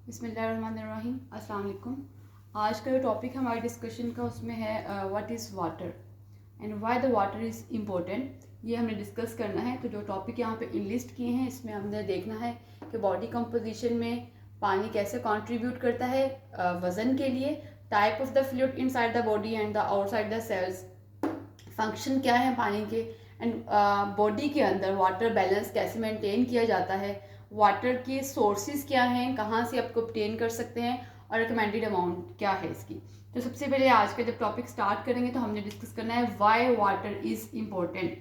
बिस्मिल्लाहिर्रहमानिर्रहीम, अस्सलाम वालेकुम। आज का जो टॉपिक हमारी डिस्कशन का उसमें है what is water and why the water is important. ये हमने डिस्कस करना है। तो जो टॉपिक यहाँ पे इनलिस्ट किए हैं इसमें हमने देखना है कि बॉडी कंपोजिशन में पानी कैसे कंट्रीब्यूट करता है वज़न के लिए, type of the fluid inside the body and the outside the cells, function क्या है पानी के, एंड बॉडी के अंदर वाटर बैलेंस कैसे मेंटेन किया जाता है, वाटर के सोर्सेज क्या हैं, कहाँ से आपको ऑब्टेन कर सकते हैं और रिकमेंडेड अमाउंट क्या है इसकी। तो सबसे पहले आज का जब टॉपिक स्टार्ट करेंगे तो हमने डिस्कस करना है व्हाई वाटर इज़ इम्पोर्टेंट,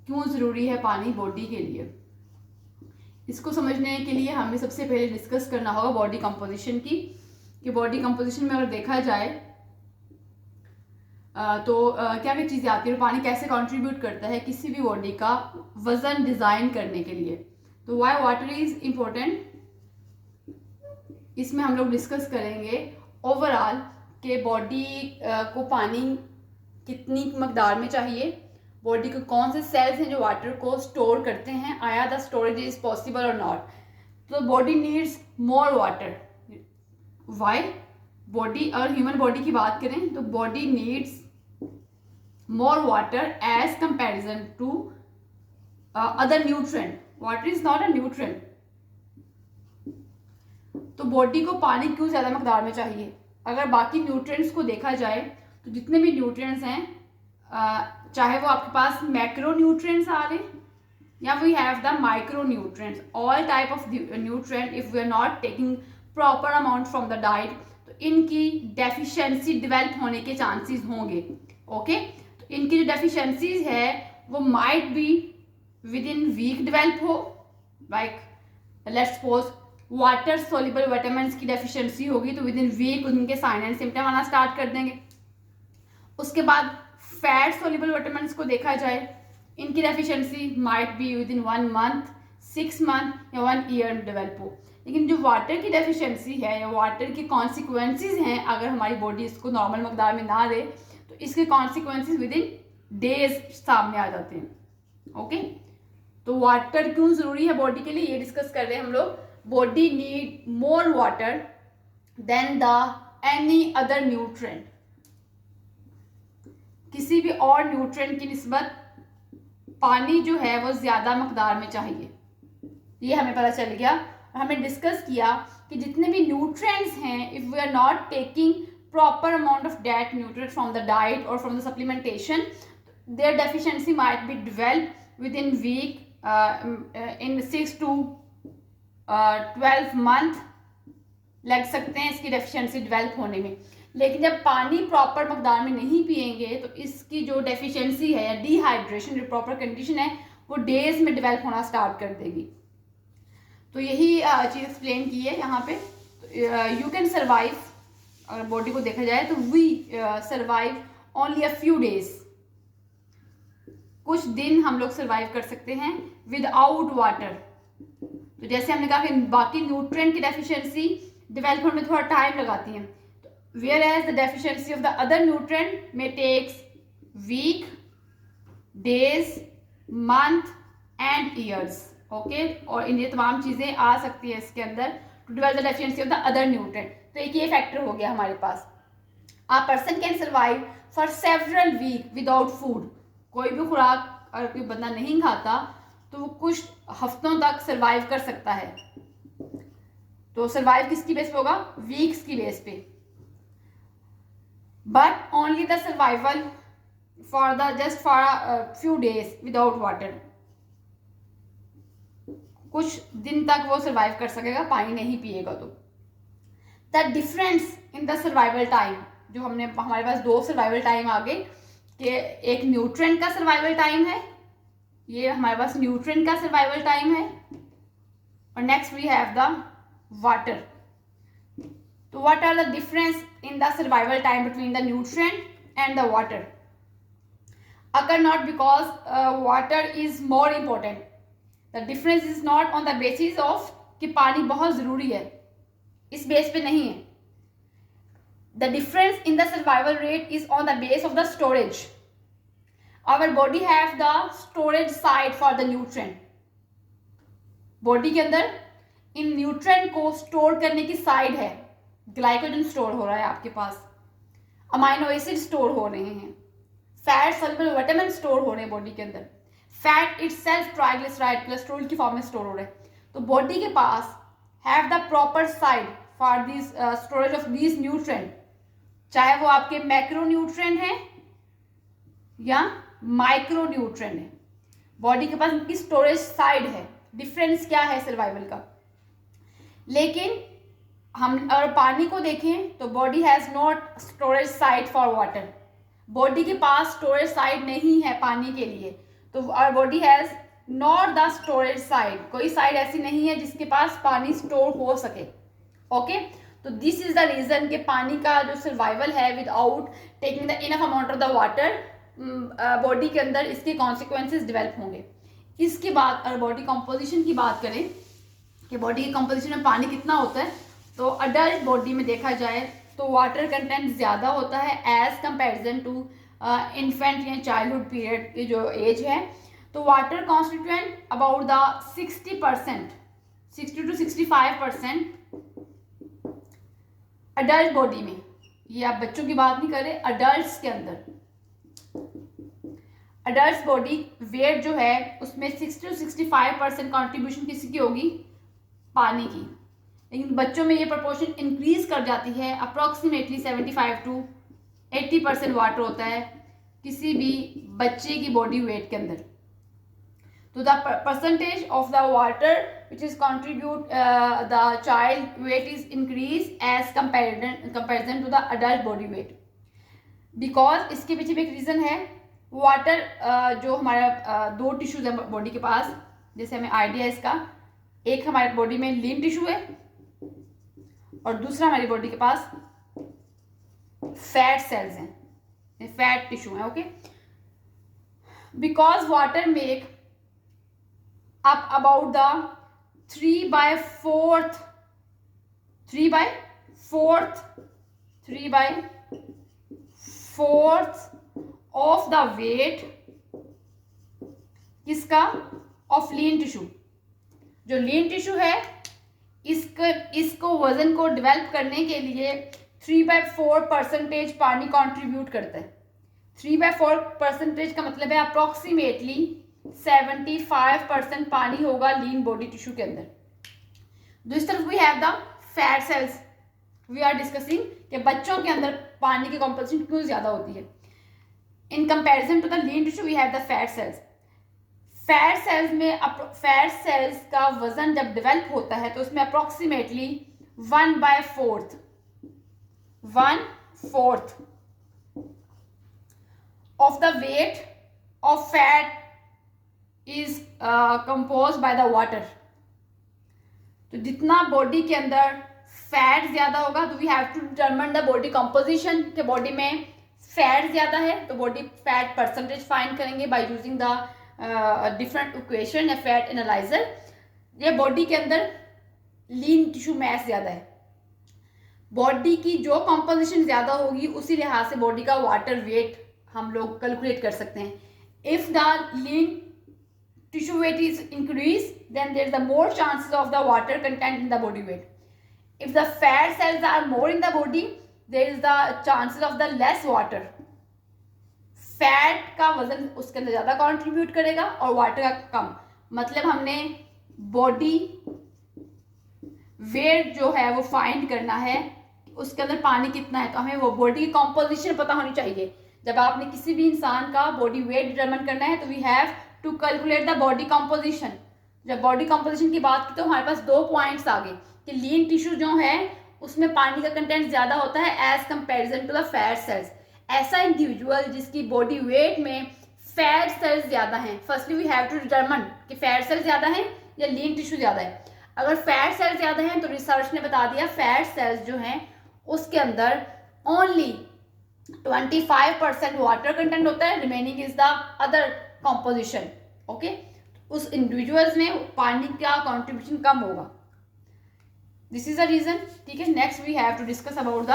क्यों ज़रूरी है पानी बॉडी के लिए। इसको समझने के लिए हमें सबसे पहले डिस्कस करना होगा बॉडी कंपोजिशन की, कि बॉडी कंपोजिशन में अगर देखा जाए तो क्या क्या चीज़ें आती है और पानी कैसे कंट्रीब्यूट करता है किसी भी बॉडी का वज़न डिज़ाइन करने के लिए। तो व्हाई वाटर इज़ इम्पोर्टेंट, इसमें हम लोग डिस्कस करेंगे ओवरऑल के बॉडी को पानी कितनी मकदार में चाहिए, बॉडी के कौन से सेल्स हैं जो वाटर को स्टोर करते हैं, आया द स्टोरेज इज पॉसिबल और नॉट। तो body needs more water. Why body, अगर ह्यूमन बॉडी की बात करें तो body needs more water as comparison to other nutrient. Water is not a nutrient. तो बॉडी को पानी क्यों ज़्यादा मकदार में चाहिए? अगर बाकी न्यूट्रिएंट्स को देखा जाए तो जितने भी न्यूट्रिएंट्स हैं, चाहे वो आपके पास मैक्रो न्यूट्रिएंट्स आ रहे या we have the micro nutrients, all type of nutrient if we are not taking proper amount from the diet, तो इनकी डेफिशिएंसी डेवलप होने के चांसेस होंगे। ओके, तो इनकी जो डेफिशिएंसीज है वो might be within week develop हो, like let's suppose water soluble vitamins की डेफिशिएंसी होगी तो विद इन वीक उनके साइन एंड सिम्टम आना स्टार्ट कर देंगे। उसके बाद फैट सोल्यूबल विटामिन्स को देखा जाए, इनकी deficiency might be with in 1 month, 6 month या 1 ईयर डेवलप हो। लेकिन जो वाटर की डेफिशिएंसी है या वाटर के कॉन्सिक्वेंसेज हैं, अगर हमारी बॉडी इसको नॉर्मल मकदार में ना दे तो इसके कॉन्सिक्वेंसेज विद इन डेज सामने आ जाते हैं। ओके, तो वाटर क्यों ज़रूरी है बॉडी के लिए ये डिस्कस कर रहे हैं हम लोग। Body need more water then the any other nutrient. किसी भी और न्यूट्रिएंट की निस्बत पानी जो है वो ज़्यादा मकदार में चाहिए, ये हमें पता चल गया। और हमने डिस्कस किया कि जितने भी न्यूट्रिएंट्स हैं, if we are not taking proper amount of that nutrient from the diet और from the supplementation, there deficiency might be develop within week, in 6 to 12 month लग सकते हैं इसकी डेफिशिएंसी डेवलप होने में। लेकिन जब पानी प्रॉपर मकदार में नहीं पिएंगे तो इसकी जो डेफिशिएंसी है या डिहाइड्रेशन जो प्रॉपर कंडीशन है वो डेज में डेवलप होना स्टार्ट कर देगी। तो यही चीज़ एक्सप्लेन की है यहाँ पे। यू कैन सर्वाइव, अगर बॉडी को देखा जाए तो we survive only a few days, कुछ दिन हम लोग सर्वाइव कर सकते हैं विदाउट वाटर। तो जैसे हमने कहा कि बाकी न्यूट्रिएंट की डेफिशिएंसी डेवलप होने में थोड़ा टाइम लगाती है, whereas the deficiency of the other nutrient may takes week, days, month and years. Okay, और इन ये तमाम चीज़ें आ सकती है इसके अंदर to develop the deficiency of the other nutrient। तो एक ये फैक्टर हो गया हमारे पास। A person can survive for several weeks without food। कोई भी खुराक अगर कोई बंदा नहीं खाता तो वो कुछ हफ्तों तक सर्वाइव कर सकता है। तो सर्वाइव किसकी बेस पे होगा? वीक्स की बेस पे। But only the survival for the just for a few days without water। कुछ दिन तक वो सर्वाइव कर सकेगा पानी नहीं पिएगा तो। The difference in the survival time, जो हमने हमारे पास दो सर्वाइवल टाइम आ गए कि एक न्यूट्रिएंट का सर्वाइवल टाइम है, ये हमारे पास न्यूट्रिएंट का सर्वाइवल टाइम है, और next we have the water. So what are the difference in the survival time between the nutrient and the water? Occur not because water is more important. The difference is not on the basis of कि पानी बहुत ज़रूरी है, इस base पे नहीं है। The difference in the survival rate is on the base of the storage. Our body have the storage side for the nutrient. Body के अंदर इन न्यूट्रिएंट को स्टोर करने की साइड है। ग्लाइकोजन स्टोर हो रहा है आपके पास, अमाइनो एसिड स्टोर हो रहे हैं, फैट सॉल्युबल विटामिन स्टोर हो रहे हैं बॉडी के अंदर, फैट इटसेल्फ ट्राइग्लिसराइड कोलेस्ट्रॉल की फॉर्म में स्टोर हो रहा है। तो बॉडी के पास have the proper side for this storage of these nutrient, चाहे वो आपके मैक्रो न्यूट्रिएंट हैं या माइक्रो न्यूट्रिएंट है, बॉडी के पास इनकी स्टोरेज साइड है। डिफरेंस क्या है सर्वाइवल का। लेकिन हम अगर पानी को देखें तो body has not storage side for water, body के पास स्टोरेज साइड नहीं है पानी के लिए। तो our body has not the storage side, कोई साइड ऐसी नहीं है जिसके पास पानी स्टोर हो सके। ओके, तो दिस इज द रीजन कि पानी का जो सर्वाइवल है without taking the enough amount of the water, body के अंदर इसके कॉन्सिक्वेंसेज डेवलप होंगे। इसके बाद अगर बॉडी कंपोजिशन की बात करें कि बॉडी के कंपोजिशन में पानी कितना होता है, तो अडल्ट बॉडी में देखा जाए तो वाटर कंटेंट ज़्यादा होता है एज कंपेरिजन टू इन्फेंट या चाइल्डहुड पीरियड की जो एज है। तो water constituent about the 60%, 60 to 65% adult body में, ये आप बच्चों की बात नहीं कर रहे, अडल्ट्स के अंदर अडल्ट बॉडी वेट जो है उसमें 60 to 65% कॉन्ट्रीब्यूशन किसी की होगी, पानी की। लेकिन बच्चों में ये प्रपोर्शन इंक्रीज कर जाती है, अप्रॉक्सीमेटली 75 to 80% वाटर होता है किसी भी बच्चे की बॉडी वेट के अंदर। तो the percentage of the water which is contribute the child weight is increase as comparison to the adult body weight, because इसके पीछे भी एक रीज़न है। वाटर जो हमारा दो टिश्यूज है बॉडी के पास, जैसे हमें आइडिया है इसका, एक हमारे बॉडी में लीन टिश्यू है और दूसरा हमारी बॉडी के पास फैट सेल्स हैं, फैट टिश्यू है। Okay, because water make up about the 3/4 of the weight किसका, ऑफ लीन टिश्यू। जो लीन टिश्यू है इसको वजन को डेवलप करने के लिए 3/4% पानी कंट्रीब्यूट करता है। 3/4% का मतलब है अप्रॉक्सीमेटली 75% पानी होगा लीन बॉडी टिश्यू के अंदर। दूसरी तरफ we have the fat cells, we are discussing कि बच्चों के अंदर पानी की कंपोजिशन क्यों ज़्यादा होती है। In comparison to the lean tissue we have the fat cells. Fat cells का वजन जब डेवलप होता है तो उसमें approximately 1/4 of the weight of fat is compose by the water. तो जितना बॉडी के अंदर फैट ज्यादा होगा तो we have to determine the body composition, के बॉडी में फैट ज्यादा है तो बॉडी फैट परसेंटेज फाइंड करेंगे by using the different equation या फैट एनालाइजर। ये बॉडी के अंदर लीन टिश्यू मैस ज्यादा है, बॉडी की जो कंपोजिशन ज्यादा होगी उसी लिहाज से बॉडी का वाटर वेट हम लोग कैलकुलेट कर सकते हैं। If the lean tissue weight is increased, then there is the more chances of the water content in the body weight. If the fat cells are more in the body, there is the chances of the less water. Fat का वजन उसके अंदर ज़्यादा contribute करेगा और water का कम। मतलब हमने बॉडी वेट जो है वो फाइंड करना है, उसके अंदर पानी कितना है, तो हमें वो बॉडी की कॉम्पोजिशन पता होनी चाहिए। जब आपने किसी भी इंसान का बॉडी वेट डिटरमिन करना है तो we have to calculate the body composition. जब बॉडी कंपोजिशन की बात की तो हमारे पास 2 पॉइंट्स आ गए कि लीन टिश्यू जो है उसमें पानी का कंटेंट ज़्यादा होता है as comparison to the fat cells. ऐसा इंडिविजुअल जिसकी बॉडी वेट में फैट सेल्स ज़्यादा हैं, firstly we have to determine कि फैट सेल्स ज़्यादा हैं या लीन टिश्यू ज़्यादा है। अगर फैट सेल्स ज़्यादा हैं तो रिसर्च ने बता दिया फैट सेल्स जो हैं उसके अंदर ओनली 25% वाटर कंटेंट होता है, remaining is the other composition. Okay, उस इंडिविजुअल्स में पानी का कॉन्ट्रीब्यूशन कम होगा। This is the reason. ठीक है, next we have to discuss about the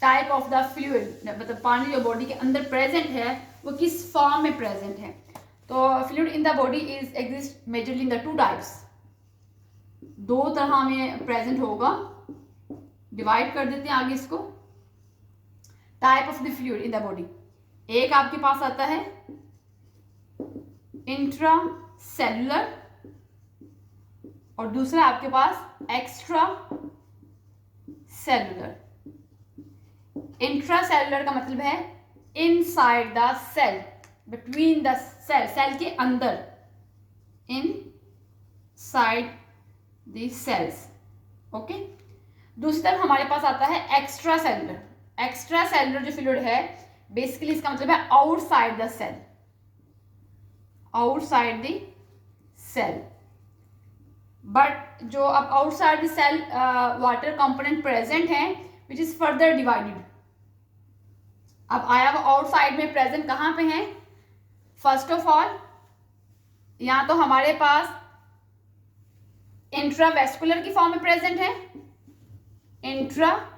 type of the fluid, मतलब पानी जो बॉडी के अंदर प्रेजेंट है वो किस फॉर्म में प्रेजेंट है। तो fluid in the body is exist majorly in the 2 types. दो तरह में प्रेजेंट होगा। डिवाइड कर देते हैं आगे इसको। Type of the fluid in the body, एक आपके पास आता है इंट्रा सेलुलर और दूसरा आपके पास एक्स्ट्रा सेलुलर। इंट्रा सेलुलर का मतलब है inside the cell, between the cell, cell के अंदर, inside the cells. Okay. दूसरी तरफ हमारे पास आता है एक्स्ट्रा सेलुलर। एक्स्ट्रा सेलुलर जो फ्लूइड है बेसिकली इसका मतलब है outside the cell, outside the cell. But जो अब outside the cell water component present है विच इज फर्दर डिवाइडेड। अब आया वो आउटसाइड में प्रेजेंट कहाँ पे है? फर्स्ट ऑफ ऑल या तो हमारे पास इंट्रावेस्कुलर की फॉर्म में प्रेजेंट है, इंट्रावेस्कुलर।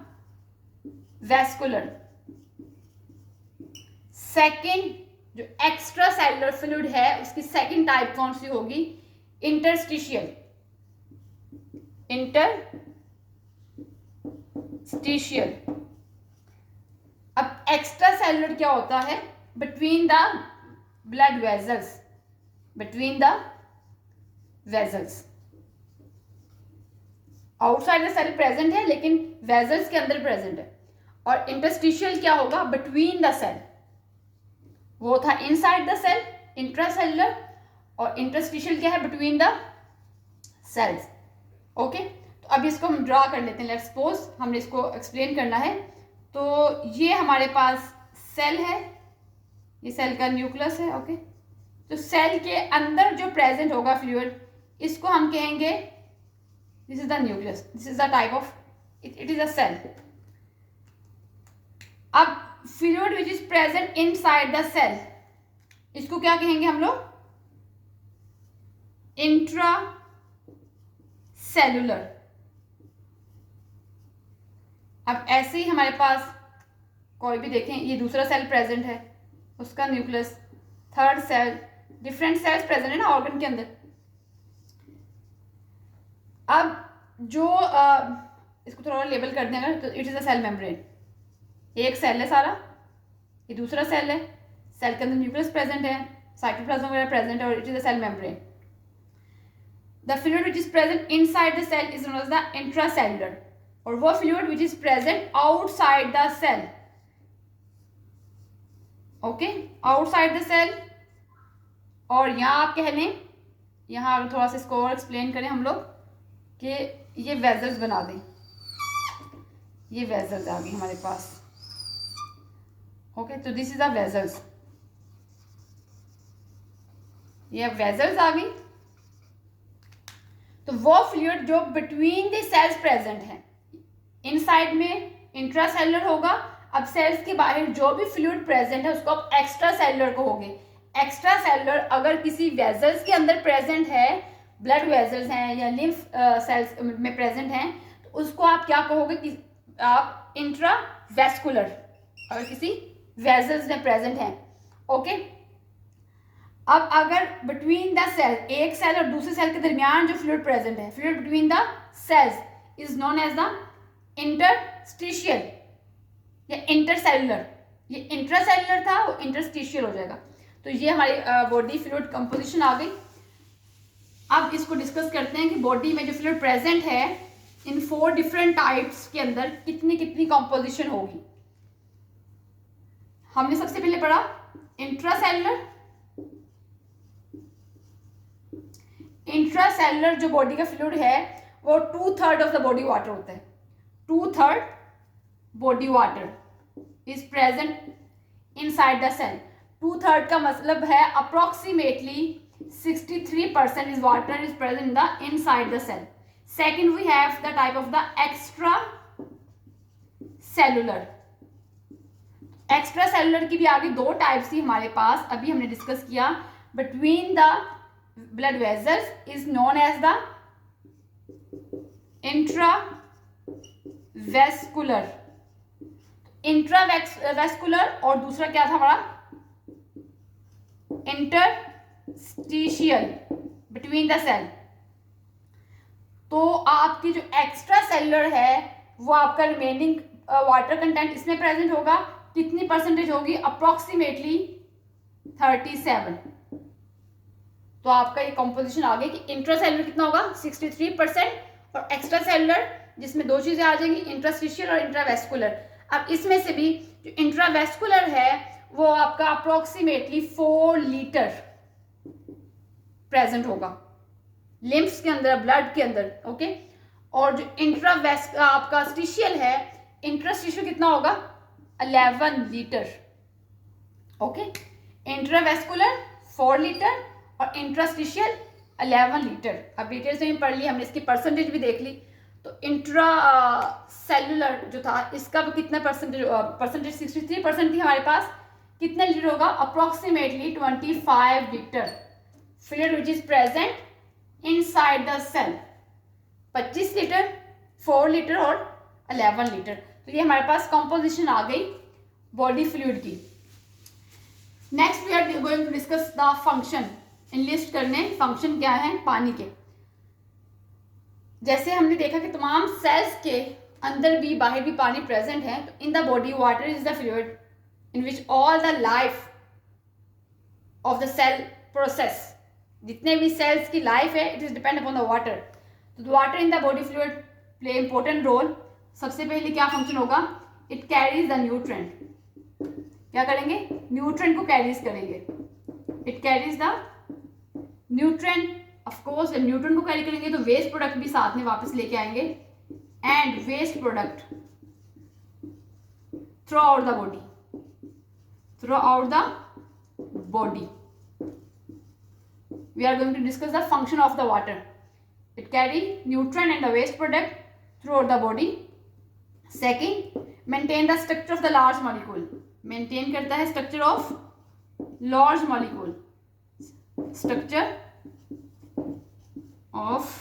सेकेंड जो एक्स्ट्रा सेलुलर फ्लूइड है उसकी सेकेंड टाइप कौन सी होगी? इंटरस्टिशियल। इंटरस्टिशियल। अब एक्स्ट्रा सेलुलर क्या होता है? Between the blood vessels, between the vessels. Outside the cell present है लेकिन वेजल्स के अंदर प्रेजेंट है। और इंटरस्टिशियल क्या होगा? Between the cell. वो था इनसाइड द सेल, इंट्रासेलुलर, और इंटरस्टिशियल क्या है? Between the cells. ओके। तो अब इसको हम ड्रा कर लेते हैं। लेट्स सपोज हमने इसको एक्सप्लेन करना है। तो ये हमारे पास सेल है, ये सेल का न्यूक्लियस है। ओके। तो सेल के अंदर जो प्रेजेंट होगा फ्लूइड, इसको हम कहेंगे this is the nucleus, this is the type of it is a cell. अब fluid which is present inside the cell, इसको क्या कहेंगे हम लोग? Intracellular. अब ऐसे ही हमारे पास कोई भी देखें, ये दूसरा सेल प्रेजेंट है, उसका nucleus, third cell, different cells present है ना ऑर्गन के अंदर। अब जो इसको थोड़ा लेबल कर दें अगर, तो it is a cell membrane. एक सेल है सारा, ये दूसरा सेल है, सेल के अंदर न्यूक्लियस प्रेजेंट है, साइटोप्लाज्म वगैरह प्रेजेंट है, और it is a cell membrane. The fluid which is present inside the cell is known as the intracellular, और वो fluid which is present outside the cell. Okay, outside the cell. और यहाँ आप कह लें, यहाँ थोड़ा सा इसको और एक्सप्लेन करें हम लोग कि ये वेजल्स बना दें। ये वेजल्स आ गई हमारे पास। ओके, तो दिस इज द वेजल्स। ये वेजल्स आ गई। तो वो फ्लूइड जो बिटवीन द सेल्स प्रेजेंट है, इनसाइड में इंट्रासेलुलर होगा। अब सेल्स के बाहर जो भी फ्लूइड प्रेजेंट है उसको आप एक्स्ट्रा सेलुलर कहोगे। एक्स्ट्रा सेलुलर अगर किसी वेजल्स के अंदर प्रेजेंट है, ब्लड वेजल्स हैं या लिम्फ सेल्स में प्रेजेंट हैं, तो उसको आप क्या कहोगे? कि आप इंट्रावेस्कुलर, अगर किसी वेजल्स में प्रेजेंट हैं। ओके। अब अगर बिटवीन द सेल, एक सेल और दूसरे सेल के दरमियान जो फ्लूइड प्रेजेंट है, fluid between the cells is known as the interstitial या इंटरसेलुलर। ये इंट्रासेलुलर था, वो इंटरस्टिशियल हो जाएगा। तो ये हमारी बॉडी फ्लूइड कंपोजिशन आ गई। अब इसको डिस्कस करते हैं कि बॉडी में जो फ्लूइड प्रेजेंट है इन 4 डिफरेंट टाइप्स के अंदर कितनी कितनी कंपोजिशन होगी। हमने सबसे पहले पढ़ा इंट्रासेलुलर। इंट्रासेलुलर जो बॉडी का फ्लूइड है वो 2/3 ऑफ द बॉडी वाटर होता है। 2/3 body water is present inside the cell. 2/3 का मतलब है approximately 63% is water is present in the inside the cell. Second, we have the type of the extra cellular. Extracellular की भी आगे 2 types थी हमारे पास, अभी हमने डिस्कस किया। Between the blood vessels is known as the intravascular. Intravascular और दूसरा क्या था हमारा? Interstitial, between the cell. तो आपकी जो एक्स्ट्रा सेलुलर है वो आपका रिमेनिंग वाटर कंटेंट इसमें प्रेजेंट होगा। कितनी परसेंटेज होगी? अप्रोक्सीमेटली 37। तो आपका ये कंपोजिशन आ गया कि इंट्रासेलुलर कितना होगा? 63% और एक्स्ट्रा सेलुलर जिसमें दो चीजें आ जाएंगी, इंट्रास्टिशियल और इंट्रावेस्कुलर। अब इसमें से भी जो इंट्रावेस्कुलर है वो आपका अप्रोक्सीमेटली 4 लीटर प्रेजेंट होगा लिम्फ्स के अंदर, ब्लड के अंदर, ओके। और जो आपका स्टिशियल है, इंट्रास्टिशियल कितना होगा? 11 लीटर, ओके। इंट्रावेस्कुलर 4 लीटर और इंट्रास्टिशियल 11 लीटर। अब डिटेल्स में पढ़ ली हमने, इसकी परसेंटेज भी देख ली। तो इंट्रा सेलुलर जो था इसका भी कितना परसेंटेज 63% थी हमारे पास। कितने लीटर होगा? Approximately 25 litre fluid which is present inside the cell. 25 litre, 4 litre और 11 लीटर। तो ये हमारे पास कंपोजिशन आ गई बॉडी फ्लूइड की। Next we are going to discuss the function. Enlist करने फंक्शन क्या है पानी के। जैसे हमने देखा कि तमाम सेल्स के अंदर भी बाहर भी पानी प्रेजेंट है। तो in the body water is the fluid in which all the life of the cell process. जितने भी सेल्स की लाइफ है it is depend upon the water. तो water in the body fluid play important role. सबसे पहले क्या function होगा? It carries the nutrient. क्या करेंगे? न्यूट्रेंट को कैरीज करेंगे। It carries the nutrient. Of course जब न्यूट्रेंट को कैरी करेंगे तो वेस्ट प्रोडक्ट भी साथ में वापस लेके आएंगे। And waste product throughout the body, throughout the body. We are going to discuss the function of the water. It carry nutrient and the waste product throughout the body. Second, maintain the structure of the large molecule. Maintain करता है structure of large molecule. Structure of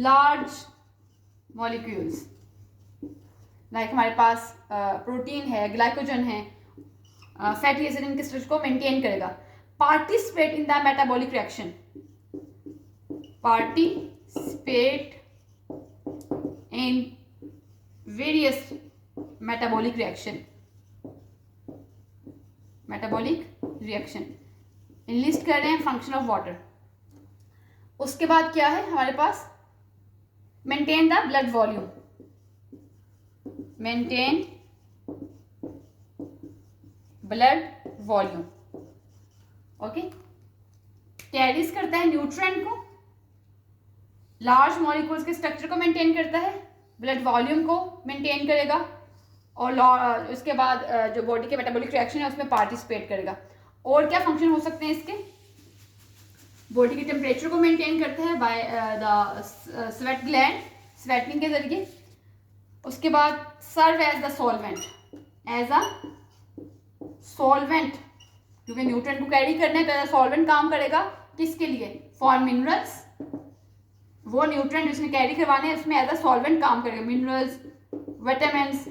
large molecules. Like हमारे पास protein है, glycogen है, fatty acid, इनके structure को maintain करेगा। Participate in the metabolic reaction. Participate in various metabolic reaction. Metabolic reaction. Enlist कर रहे हैं function of water. उसके बाद क्या है हमारे पास? Maintain the blood volume. Maintain blood volume. Okay. Carries करता है न्यूट्रिएंट को, लार्ज मॉलिक्यूल्स के स्ट्रक्चर को मेंटेन करता है, ब्लड वॉल्यूम को मेंटेन करेगा और उसके बाद जो बॉडी के मेटाबॉलिक रिएक्शन है उसमें पार्टिसिपेट करेगा। और क्या फंक्शन हो सकते हैं इसके? बॉडी के टेम्परेचर को मेंटेन करता है by the sweat gland, sweating के जरिए। उसके बाद serve as the solvent, as a solvent, क्योंकि न्यूट्रिएंट को कैरी करने का सॉल्वेंट काम करेगा। किसके लिए? For minerals. वो न्यूट्रिएंट जिसने कैरी करवाने हैं उसमें एज अ सॉल्वेंट काम करेगा। Minerals, vitamins,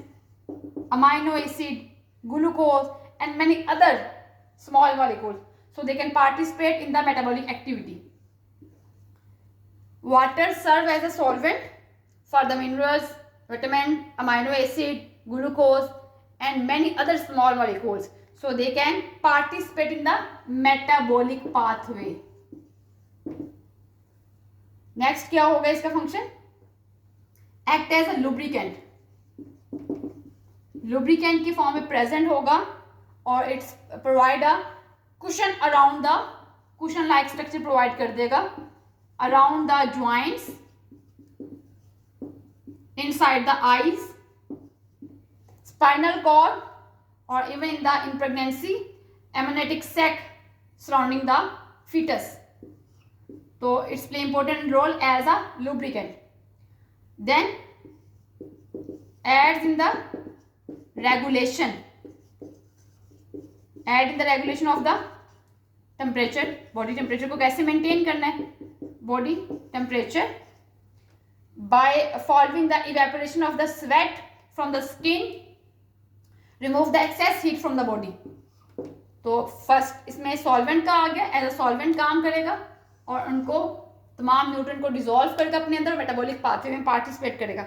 amino acid, glucose and many other small molecules, so they can participate in the metabolic activity. Water serve as a solvent for the minerals, vitamin, amino acid, glucose and many other small molecules, so they can participate in the metabolic pathway. Next क्या होगा इसका function? Act as a lubricant. Lubricant की form में present होगा और it's provide a cushion around the, cushion like structure provide कर देगा around the joints, inside the eyes, spinal cord or even in pregnancy, amniotic sac surrounding the fetus. So it's play important role as a lubricant. Then aids in the regulation, aid in the regulation of the temperature. Body temperature को कैसे maintain करना है? Body temperature by following the evaporation of the sweat from the skin, remove the excess heat from the body. तो first इसमें solvent का आ गया, as a solvent काम करेगा और उनको तमाम न्यूट्रन को डिजोल्व करके अपने अंदर मेटाबॉलिक पाथवे में पार्टिसिपेट करेगा.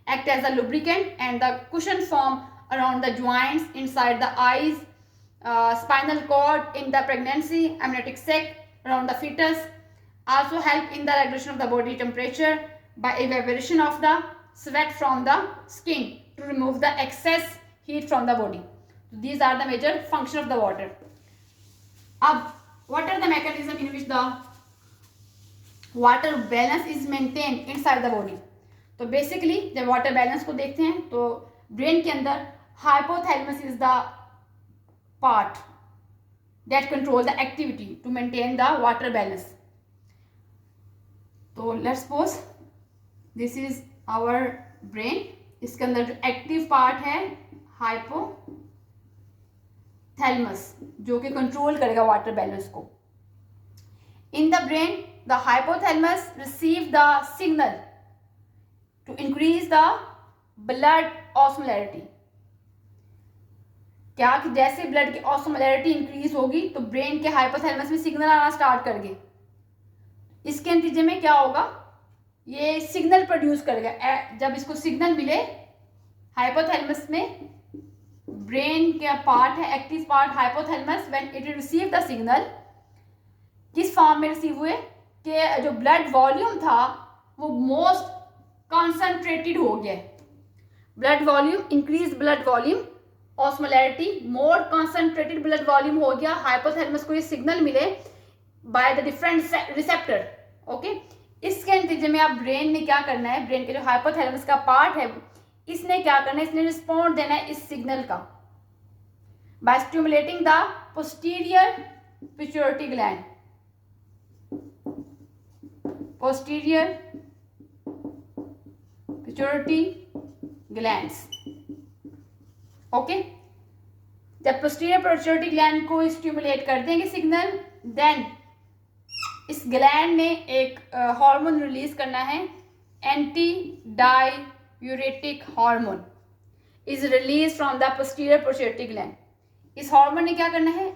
Act as the lubricant and the cushion form around the joints inside the eyes, spinal cord in the pregnancy, amniotic sac around the fetus. Also help in the regulation of the body temperature by evaporation of the sweat from the skin to remove the excess heat from the body. So these are the major function of the water. What are the mechanism in which the water balance is maintained inside the body? तो basically जब water balance को देखते हैं तो brain के अंदर hypothalamus is the part that control the activity to maintain the water balance. तो let's suppose this is our brain. इसके अंदर जो एक्टिव पार्ट है हाइपोथैलेमस जो कि कंट्रोल करेगा वाटर बैलेंस को. In the brain the hypothalamus receive the signal to increase the blood osmolarity. क्या कि जैसे ब्लड की ऑस्मोलैरिटी इंक्रीज होगी तो ब्रेन के हाइपोथैलेमस में सिग्नल आना स्टार्ट कर गए. इसके नतीजे में क्या होगा, ये सिग्नल प्रोड्यूस करेगा. जब इसको सिग्नल मिले हाइपोथैलेमस में, ब्रेन का पार्ट है active part hypothalamus, when it receive the signal, किस फॉर्म में रिसीव हुए कि जो ब्लड वॉल्यूम था वो मोस्ट कॉन्सेंट्रेटेड हो गया. Blood volume increase, blood volume osmolarity, more concentrated blood volume हो गया. हाइपोथैलेमस को ये सिग्नल मिले by the different receptor. Okay, इसके नतीजे में आप ब्रेन ने क्या करना है, ब्रेन के जो हाइपोथैलेमस का पार्ट है इसने क्या करना है, इसने रिस्पॉन्ड देना है इस सिग्नल का by stimulating the posterior pituitary gland. Posterior pituitary glands. Okay, जब पोस्टीरियर पिट्यूटरी ग्लैंड को स्टिमुलेट कर देंगे सिग्नल, देन इस ग्लैंड ने एक हार्मोन रिलीज करना है, anti diuretic hormone is release from the posterior pituitary gland. इस हार्मोन ने क्या करना है,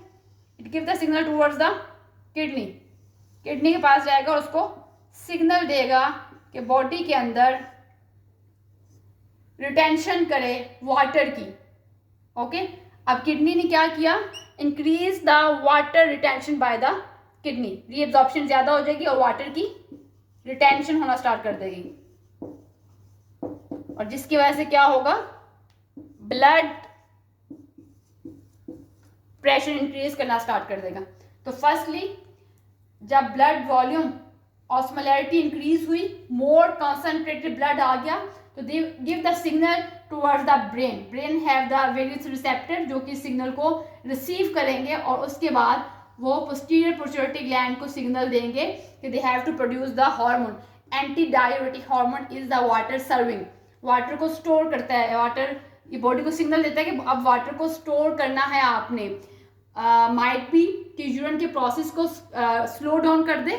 it give the signal towards the kidney. Kidney के पास जाएगा और उसको सिग्नल देगा कि बॉडी के अंदर रिटेंशन करे वाटर की. ओके, अब किडनी ने क्या किया, increase the water retention by the kidney. Reabsorption ज्यादा हो जाएगी और वाटर की रिटेंशन होना स्टार्ट कर देगी, और जिसकी वजह से क्या होगा, ब्लड प्रेशर इंक्रीज करना स्टार्ट कर देगा. तो फर्स्टली जब ब्लड वॉल्यूम ऑस्मोलैरिटी इंक्रीज हुई, मोर कॉन्सेंट्रेटेड ब्लड आ गया, तो दे give the signal towards the brain. Brain have the various receptor जो कि सिग्नल को रिसीव करेंगे, और उसके बाद वो पोस्टीरियर पिट्यूटरी ग्लैंड को सिग्नल देंगे कि they have to produce the hormone. Anti diuretic hormone is the water serving. Water को स्टोर करता है, वाटर ये बॉडी को सिग्नल देता है कि अब वाटर को स्टोर करना है आपने. माइट बी कि यूरिन के प्रोसेस को स्लो डाउन कर दे.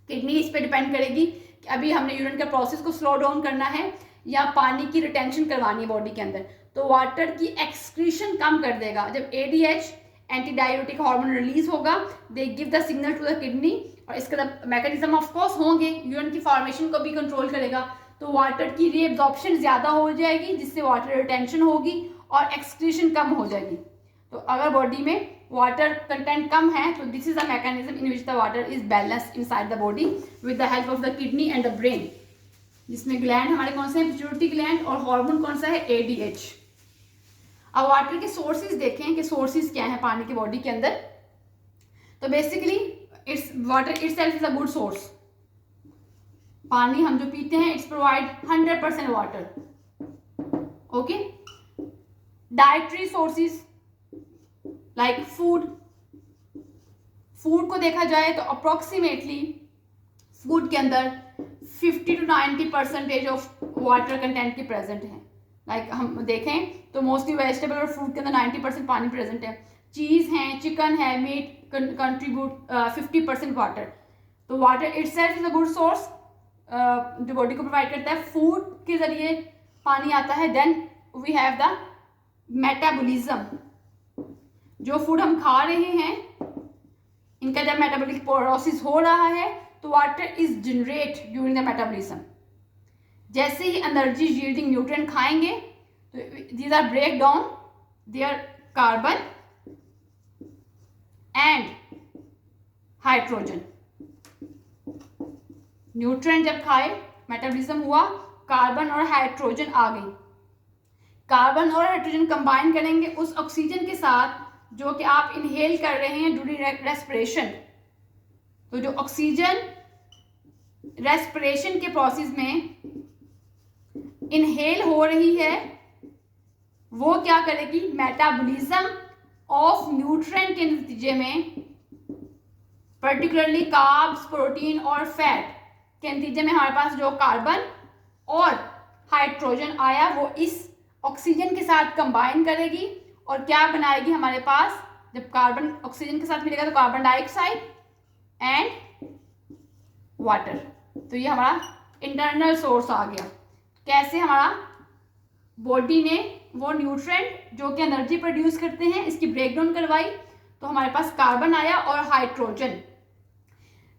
किडनी इस पे डिपेंड करेगी कि अभी हमने यूरिन के प्रोसेस को स्लो डाउन करना है या पानी की रिटेंशन करवानी है बॉडी के अंदर. तो वाटर की एक्सक्रीशन कम कर देगा. जब ADH anti diuretic hormone release होगा, they give the signal to the kidney, और इसका मैकेनिज्म ऑफ कोर्स होंगे, यूरिन की फॉर्मेशन को भी कंट्रोल करेगा. तो वाटर की रीअब्जॉर्प्शन ज़्यादा हो जाएगी जिससे वाटर रिटेंशन होगी और एक्सक्रीशन कम हो जाएगी. तो अगर बॉडी में वाटर कंटेंट कम है तो this is the mechanism in which the water is balanced inside the body with the help of the kidney and the brain. जिसमें ग्लैंड हमारे कौन से हैं, पिट्यूटरी ग्लैंड, और हार्मोन कौन सा है, ADH. अब वाटर के सोर्सेज देखें कि सोर्सेज क्या है पानी की बॉडी के अंदर. तो basically it's water itself is a good source. पानी हम जो पीते हैं it's provide 100% water. Okay, dietary sources like food. Food को देखा जाए तो अप्रोक्सीमेटली फूड के अंदर 50 to 90% ऑफ वाटर कंटेंट की प्रेजेंट है. लाइक हम देखें तो मोस्टली वेजिटेबल और फ्रूट के अंदर 90% पानी प्रेजेंट है. चीज़ है, चिकन है, मीट कंट्रीब्यूट 50% वाटर. तो water itself is a good source जो बॉडी को प्रोवाइड करता है. फूड के जरिए पानी आता है. Then we have the metabolism. जो फूड हम खा रहे हैं इनका जब मेटाबॉलिक प्रोसेस हो रहा है तो water is generate during the metabolism. जैसे ही एनर्जी यील्डिंग न्यूट्रिएंट खाएंगे तो these are break down their carbon and hydrogen. Nutrient जब खाए, मेटाबॉलिज्म हुआ, कार्बन और हाइड्रोजन आ गई। कार्बन और हाइड्रोजन कंबाइन करेंगे उस ऑक्सीजन के साथ जो कि आप इनहेल कर रहे हैं ड्यूरिंग रेस्पिरेशन। तो जो ऑक्सीजन रेस्पिरेशन के प्रोसेस में इनहेल हो रही है वो क्या करेगी, मेटाबॉलिज्म ऑफ न्यूट्रिएंट के नतीजे में, पर्टिकुलरली कार्ब्स, प्रोटीन और फैट के नतीजे में हमारे पास जो कार्बन और हाइड्रोजन आया वो इस ऑक्सीजन के साथ कंबाइन करेगी और क्या बनाएगी हमारे पास, जब कार्बन ऑक्सीजन के साथ मिलेगा तो कार्बन डाइऑक्साइड एंड वाटर। तो ये हमारा इंटरनल सोर्स आ गया। कैसे हमारा बॉडी ने वो न्यूट्रिएंट जो कि एनर्जी प्रोड्यूस करते हैं इसकी ब्रेकडाउन करवाई, तो हमारे पास कार्बन आया और hydrogen.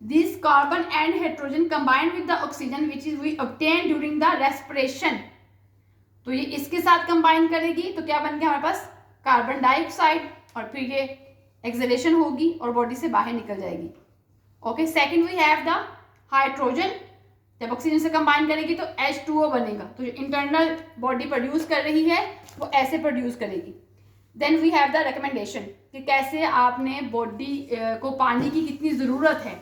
This carbon and hydrogen combined with the oxygen which is we obtain during the respiration. तो ये इसके साथ कंबाइन करेगी तो क्या बन गया हमारे पास, कार्बन डाइऑक्साइड, और फिर ये एक्सलेशन होगी और बॉडी से बाहर निकल जाएगी। Okay, second we have the hydrogen. जब ऑक्सीजन से कंबाइन करेगी तो H2O बनेगा। तो जो इंटरनल बॉडी प्रोड्यूस कर रही है वो ऐसे प्रोड्यूस करेगी। Then we have the recommendation कि कैसे आपने बॉडी को पानी की कितनी ज़रूरत है।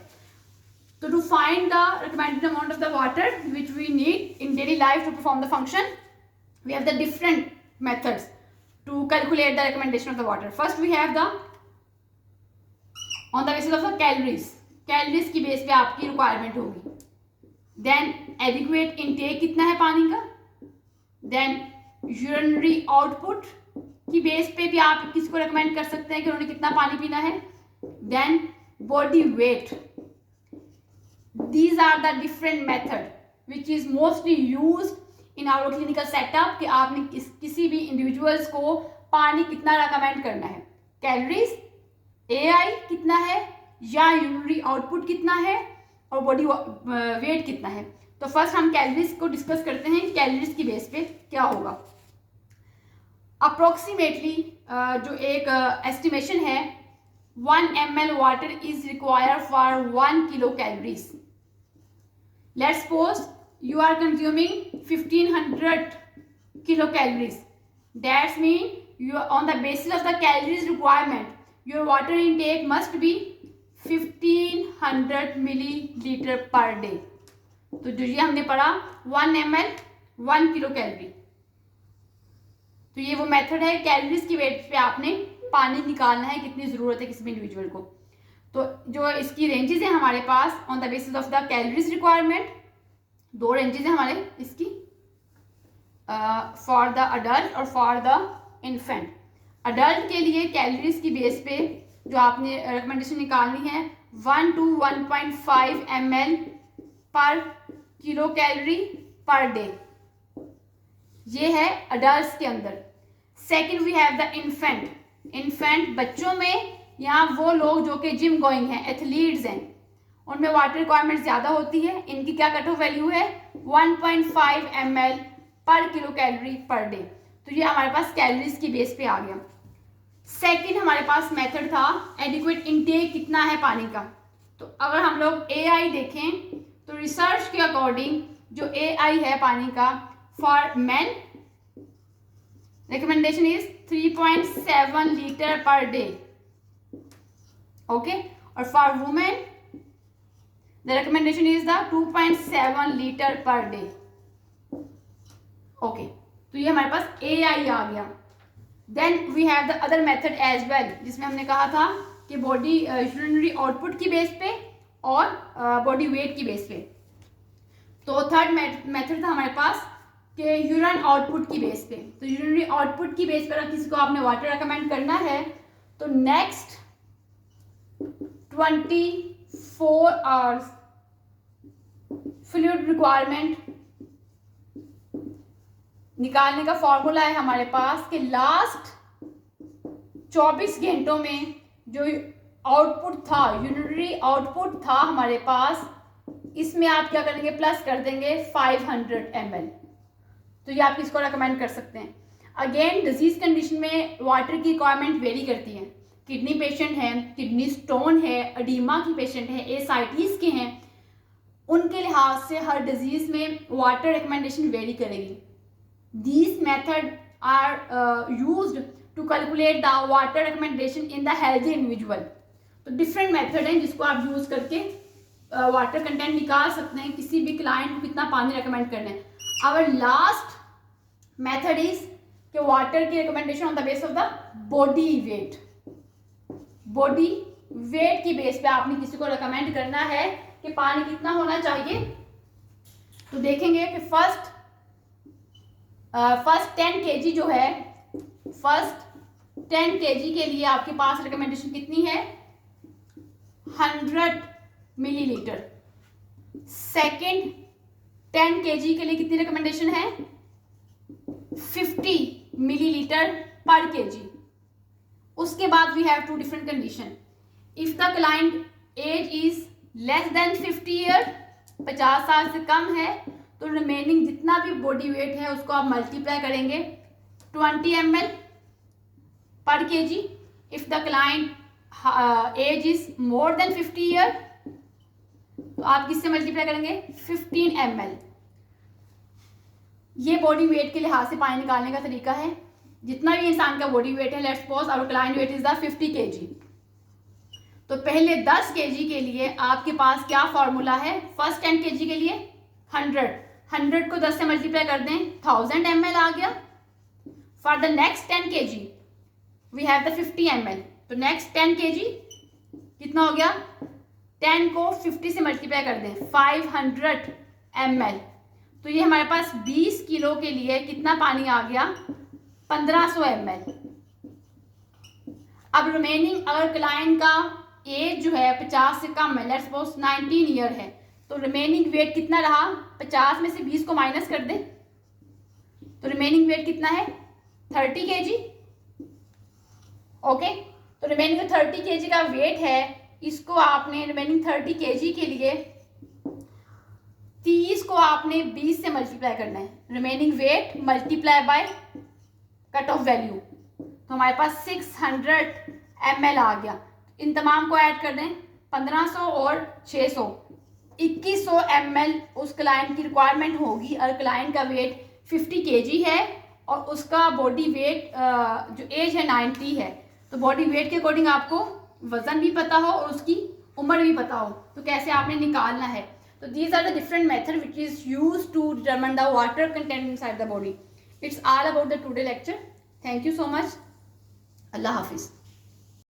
तो to find the recommended amount of the water which we need in daily life to perform the function, we have the different methods to calculate the recommendation of the water. First we have the on the basis of the calories की base पे आपकी requirement होगी। Then adequate intake कितना है पानी का, then urinary output की base पे भी आप किसको रिकमेंड कर सकते हैं कि उन्होंने कितना पानी पीना है, then body weight. These are the different method which is mostly used in our clinical setup कि आपने किसी भी इंडिविजुअल्स को पानी कितना रिकमेंड करना है, कैलोरीज, एआई कितना है या यूरिनरी आउटपुट कितना है और बॉडी वेट कितना है। तो फर्स्ट हम कैलोरीज को डिस्कस करते हैं, कैलोरीज की बेस पे क्या होगा। अप्रोक्सीमेटली जो एक एस्टिमेशन है 1 ml water is required for 1 kilo calories. Let's suppose you are consuming 1500 kilocalories. That means you are on the basis of the calories requirement, your water intake must be 1500 milliliter per day. तो जो ये हमने पढ़ा 1 ml 1 kilo calorie. तो ये वो method है, calories की बेस पे आपने पानी निकालना है कितनी ज़रूरत है किसी भी इंडिविजुअल को। तो जो इसकी रेंजेस है हमारे pass on the basis of the calories requirement, दो रेंजेस हैं हमारे इसकी, फॉर द अडल्ट और फॉर द इन्फेंट। अडल्ट के लिए कैलोरीज की बेस पे जो आपने रिकमेंडेशन निकालनी है 1 to 1.5 ml per kilo calorie per day, ये है अडल्ट के अंदर। Second we have the infant बच्चों में, यहाँ वो लोग जो कि जिम गोइंग हैं, एथलीट्स हैं, उनमें वाटर रिक्वायरमेंट ज़्यादा होती है। इनकी क्या कट ऑफ वैल्यू है 1.5 ml per kilo calorie per day. तो ये हमारे पास कैलोरीज की बेस पे आ गया। सेकंड हमारे पास मेथड था एडिक्वेट इनटेक कितना है पानी का। तो अगर हम लोग एआई देखें तो रिसर्च के अकॉर्डिंग जो एआई है पानी का, for men recommendation is 3.7 litre per day. Okay, और for women the recommendation is the 2.7 litre per day. Okay, तो ये हमारे पास AI आ गया। Then we have the other method as well, जिसमें हमने कहा था कि बॉडी यूरिनरी आउटपुट की बेस पे और बॉडी वेट की बेस पे। तो थर्ड मेथड था हमारे पास कि यूरिन आउटपुट की बेस पे। तो यूरिनरी आउटपुट की बेस पर किसी को आपने वाटर रिकमेंड करना है तो नेक्स्ट 24 आवर्स फ्लूइड रिक्वायरमेंट निकालने का फॉर्मूला है हमारे पास कि लास्ट 24 घंटों में जो आउटपुट था, यूरिनरी आउटपुट था हमारे पास इसमें आप क्या करेंगे, प्लस कर देंगे 500 ml। तो ये आप किसको रेकमेंड कर सकते हैं। अगेन डिजीज कंडीशन में वाटर की रिक्वायरमेंट वेरी करती है। किडनी पेशेंट है, किडनी स्टोन है, एडीमा की पेशेंट है, एसाइटिस के हैं, उनके लिहाज से हर डिजीज में वाटर रिकमेंडेशन वेरी करेगी। These method are used to calculate the water recommendation in the healthy individual. तो डिफरेंट मेथड हैं जिसको आप यूज करके वाटर कंटेंट निकाल सकते हैं, किसी भी क्लाइंट को कितना पानी रिकमेंड करना है। आवर लास्ट मेथड इज कि वाटर की recommendation on the base of the body weight. Body weight की बेस पे आपने किसी को रिकमेंड करना है कि पानी कितना होना चाहिए। तो देखेंगे कि फर्स्ट 10 kg जो है, फर्स्ट 10 kg के लिए आपके पास रिकमेंडेशन कितनी है, 100 मिलीलीटर। सेकेंड 10 kg के लिए कितनी रिकमेंडेशन है, 50 मिलीलीटर पर kg। उसके बाद we have two different condition. If the client age is less than 50 year, 50 साल से कम है, तो रिमेनिंग जितना भी बॉडी वेट है उसको आप मल्टीप्लाई करेंगे 20 ml per kg। If the client age is more than 50 year, तो आप किससे मल्टीप्लाई करेंगे, 15 ml। ये बॉडी वेट के लिहाज से पानी निकालने का तरीका है। जितना भी इंसान का बॉडी वेट है, let's suppose our client weight is the 50 kg, तो पहले 10 kg के लिए आपके पास क्या फॉर्मूला है, फर्स्ट 10 kg के लिए 100 को 10 से मल्टीप्लाई कर दें, 1000 ml आ गया। For the next 10 kg we have the 50 ml। तो नेक्स्ट 10 kg कितना हो गया, 10 को 50 से मल्टीप्लाई कर दें, 500 ml। तो ये हमारे पास 20 किलो के लिए कितना पानी आ गया, 1500 ml। अब रिमेनिंग अगर क्लाइंट का एज जो है 50 से कम है, लेट्स सपोज 19 ईयर है, तो रिमेनिंग वेट कितना रहा, 50 में से 20 को माइनस कर दे, तो रिमेनिंग वेट कितना है, 30 kg। ओके, तो रिमेनिंग 30 kg का वेट है, इसको आपने रिमेनिंग 30 kg के लिए 30 को आपने 20 से मल्टीप्लाई करना है, remaining weight multiply by cut off value, तो हमारे पास 600 ml आ गया। इन तमाम को ऐड कर दें, 1500 और 600, 2100 ml उस क्लाइंट की रिक्वायरमेंट होगी। अगर क्लाइंट का वेट 50 kg है और उसका बॉडी वेट जो एज है 90 है, तो बॉडी वेट के अकॉर्डिंग आपको वजन भी पता हो और उसकी उम्र भी पता हो, तो कैसे आपने निकालना है। तो these are the different method which is use to determine the water content inside the body. It's all about the today lecture. Thank you so much. अल्लाह हाफिज़।